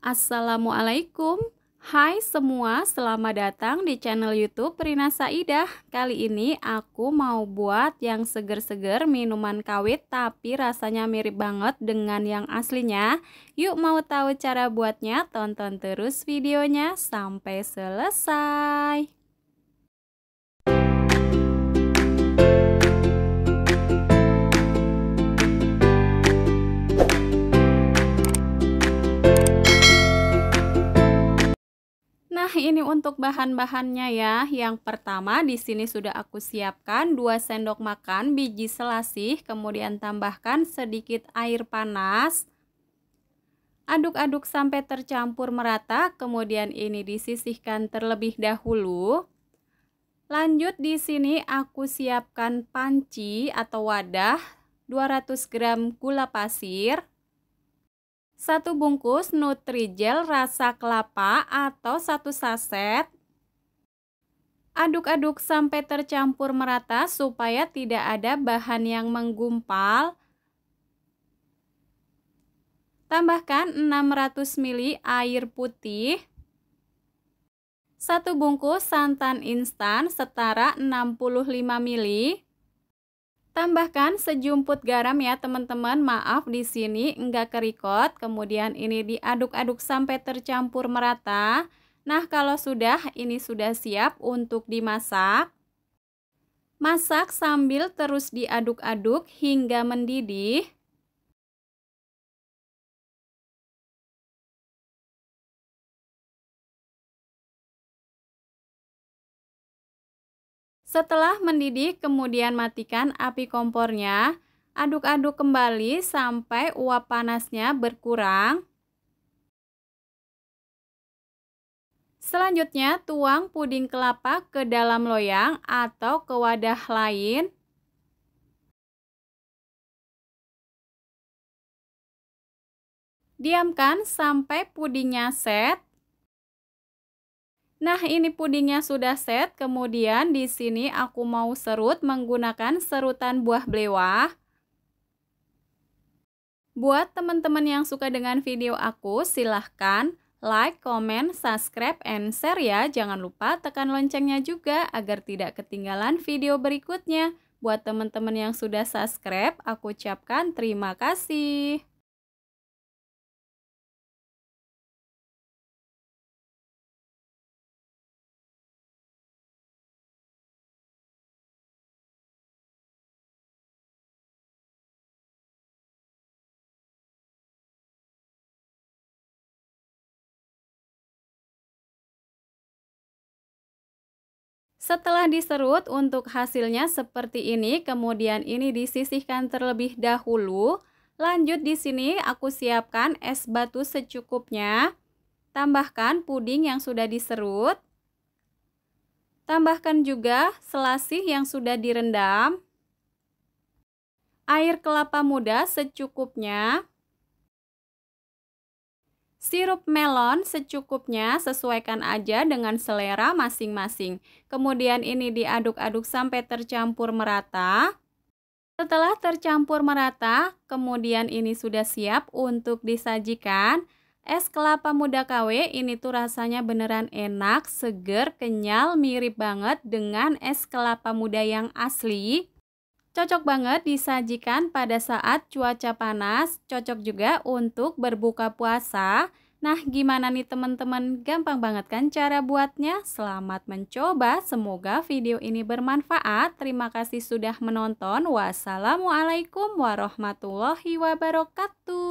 Assalamualaikum. Hai semua, selamat datang di channel YouTube Rina Saidah. Kali ini aku mau buat yang seger-seger minuman kawit tapi rasanya mirip banget dengan yang aslinya. Yuk mau tahu cara buatnya? Tonton terus videonya sampai selesai. Nah, ini untuk bahan-bahannya ya. Yang pertama di sini sudah aku siapkan 2 sendok makan biji selasih, kemudian tambahkan sedikit air panas. Aduk-aduk sampai tercampur merata, kemudian ini disisihkan terlebih dahulu. Lanjut di sini aku siapkan panci atau wadah, 200 gram gula pasir. 1 bungkus Nutrijel rasa kelapa atau 1 saset. Aduk-aduk sampai tercampur merata supaya tidak ada bahan yang menggumpal. Tambahkan 600 ml air putih. 1 bungkus santan instan setara 65 ml. Tambahkan sejumput garam ya teman-teman, maaf di sini enggak kerikot. Kemudian ini diaduk-aduk sampai tercampur merata. Nah, kalau sudah, ini sudah siap untuk dimasak. Masak sambil terus diaduk-aduk hingga mendidih. Setelah mendidih, kemudian matikan api kompornya. Aduk-aduk kembali sampai uap panasnya berkurang. Selanjutnya, tuang puding kelapa ke dalam loyang atau ke wadah lain. Diamkan sampai pudingnya set. Nah, ini pudingnya sudah set. Kemudian di sini aku mau serut menggunakan serutan buah belewah. Buat teman-teman yang suka dengan video aku, silahkan like, comment, subscribe, and share ya. Jangan lupa tekan loncengnya juga agar tidak ketinggalan video berikutnya. Buat teman-teman yang sudah subscribe, aku ucapkan terima kasih. Setelah diserut untuk hasilnya seperti ini, kemudian ini disisihkan terlebih dahulu. Lanjut di sini aku siapkan es batu secukupnya. Tambahkan puding yang sudah diserut. Tambahkan juga selasih yang sudah direndam. Air kelapa muda secukupnya. Sirup melon secukupnya, sesuaikan aja dengan selera masing-masing. Kemudian ini diaduk-aduk sampai tercampur merata. Setelah tercampur merata, kemudian ini sudah siap untuk disajikan. Es kelapa muda KW ini tuh rasanya beneran enak, seger, kenyal, mirip banget dengan es kelapa muda yang asli. Cocok banget disajikan pada saat cuaca panas, cocok juga untuk berbuka puasa. Nah, gimana nih teman-teman? Gampang banget kan cara buatnya? Selamat mencoba, semoga video ini bermanfaat. Terima kasih sudah menonton. Wassalamualaikum warahmatullahi wabarakatuh.